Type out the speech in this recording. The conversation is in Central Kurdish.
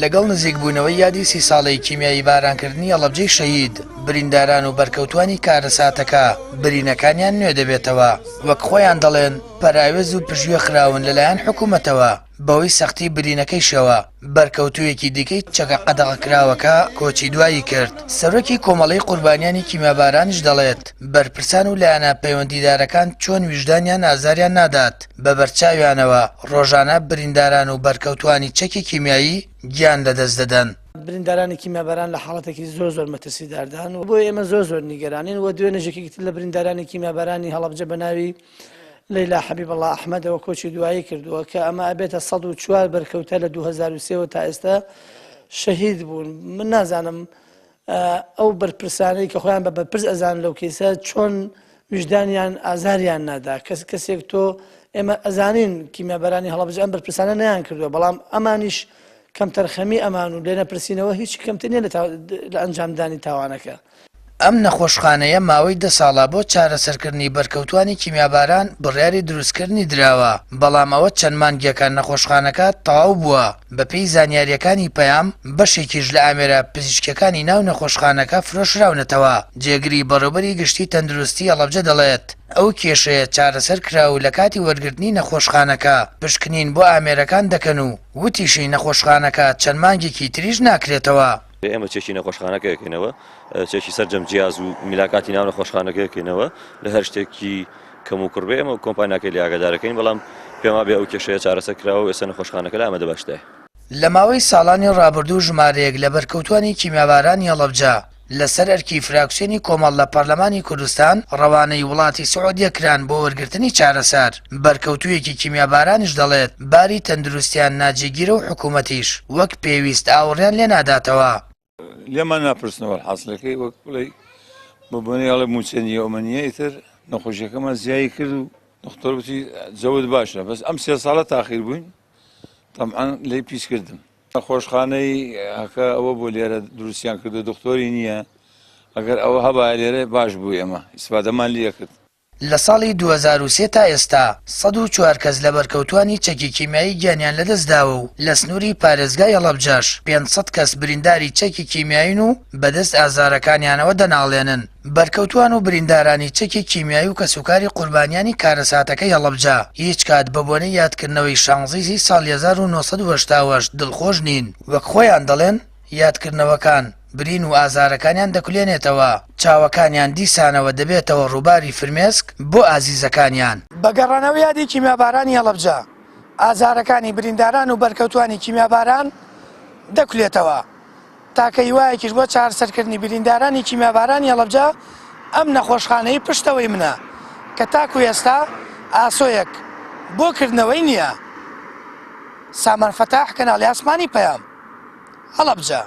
لەگەڵ نزیکبوونەوەی یادی 30 ساڵەی کیمیایی بارانکردنی هەڵەبجەی شەهید برینداران و بەرکەوتوانی کارەساتەکە برینەکانیان نوێ دەبێتەوە وەک خۆیان دەڵێن پەراوێز و پژوێ خراون لەلایەن حکوومەتەوە بەوەی سەختی برینەکەیشەوە بەرکەوتوویەکی دیکەی چەکە قەدەغەکراوەکە کۆچی دوایی کرد. سەرۆکی کۆمەڵەی قوربانیانی کیمیابارانیش دەڵێت بەرپرسان و لایەنە پەیوەندیدارەکان چۆن ویژدانیان ئازاریان نادات بە بەرچاویانەوە ڕۆژانە برینداران و بەرکەوتوانی چەکی کیمیایی گیان لەدەست دەدەن. بریندارانی کیمیاباران لە حاڵەتێکی زۆر مەترسیداردان و بۆ ئێمە زۆر نیگەرانین و دوێ نەژێکی لە بریندارانی کیمیابارانی هەڵەبجە بە ناوی لەیلا حەبیبەڵڵا ئەحمەدەوە کۆچی دوایی کردووە کە ئەمە ئەبێتە 104 بەرکەوتە لە 2023 تا ئێستا شەهید بوون. من نازانم ئەو بەرپرسانەی کە خۆیان بە بەرپرس ئەزان لەو کەیسە چۆن ویژدانیان ئازاریان نادا. کەسێک تۆ ئێمە ئەزانین کیمیابارانی هەڵەبجە ئەم بەرپرسانە نەیان کردووە بەڵام ئەمانیش کەم تەرخەمی ئەمان و لێ نەپرسینەوە هیچ کەمتر نیە لە ئەنجامدانی تاوانەکە. ئەم نەخۆشخانەیە ماوەی 10 ساڵە بۆ چارەسەرکردنی بەرکەوتوانی کیمیاباران بڕیاری دروستکردنی درراوە بەڵام ئەوە چەند مانگیەکان نەخۆشخانەکە تەواو بووە. بەپێی زانیاریەکانی پەیام بەشێکیش لە ئامێرە پزیشکەکانی ناو نەخۆشخانەکە فرۆشراونەتەوە. جێگری بەڕێوەبەری گشتی تەندروستی هەڵەبجە دەڵێت ئەو کێشەیە چارەسەر کراو لە کاتی وەرگرتنی نەخۆشخانەکە پشکنین بۆ ئامێرەکان دەکەن و وتیشی نەخۆشخانەکە چەند مانگێکی تریش ناکرێتەوە. ئێمە چێکی نەخۆشخانەکەیەکەینەوە چێکی سەرجەم جیاز و میلاکاتی ناو نەخۆشخانەکەیەکەینەوە لە هەر شتێکی کەم و کوڕبێ ئەمە کۆمپانیاکەی لە ئاگادارەکەین بەڵام پێما بێ ئەو کێشەیە چارەسەر کراوە ئێستا نەخۆشخانەکە لە ئەمەدە باشتە. لە ماوەی ساڵانی ڕابردوو ژمارەیەک لە بەرکەوتوانی کیمیابارانی هەڵەبجە لەسەر ئەرکی فراکسیۆنی کۆمەڵ لە پەرلەمانی کوردستان ڕەوانەی وڵاتی سعودیە کران بۆ وەرگرتنی چارەسەر. بەرکەوتوویەکی کیمیابارانیش دەڵێت باری تەندروستیان ناجێگیرە و حکوومەتیش وەک پێویست ئاوڕیان لێ ناداتەوە. لێمان ناپرسنەوە حاصلەکەی وەک بڵێ ببوونیاڵە موچەنی ئەومەنیە ئیتر نەخۆشیەکەمان زیایی کرد و دکتۆر وتی جەوت باشە بەس ئەم 3 ساڵە تاخیر بووین تەمعان لێی پیس کردم. نەخۆشخانەی هەکە ئەوە بۆ لێرە دروستیان کردو دکتۆری نییە ئەگەر ئەوە هەبا لێرە باش بوو ئێمە ئیسپادەمان لێ کرد. لە ساڵی 2023 تا ئێستا 104 کەس لە بەرکەوتوانی چەکی کیمیایی گیانیان لەدەستداوە و لە سنووری پارێزگای هەڵەبجەش 500 کەس برینداری چەکی کیمیایین و بەدەست ئازارەکانیانەوە دەناڵێنن. بەرکەوتوان و بریندارانی چەکی کیمیایی و کەسوکاری قوربانیانی کارەساتەکەی هەڵەبجە هیچ کات بە بۆنەی یادکردنەوەی 16 ساڵی 1970 دڵخۆش نین. وەک خۆیان دەڵێن یادکردنەوەکان برین و ئازارەکانیان دەکولێنێتەوە چاوەکانیان دیسانەوە دەبێتەوە ڕووباری فرمێسک بۆ ئازیزەکانیان. بەگەڕانەوە یادی کیمیابارانی هەڵەبجە ئازارەکانی برینداران و بەرکەوتوانی کیمیاباران دەکولێتەوە. تاکە هیوایەکیش بۆ چارەسەرکردنی بریندارانی کیمیابارانی هەڵەبجە ئەم نەخۆشخانەی پشتەوەی منە کە تاکو ئێستا ئاسۆیەک بۆ کردنەوەی نییە. سامان فەتاح کەناڵی ئاسمانی پەیام هەڵەبجە.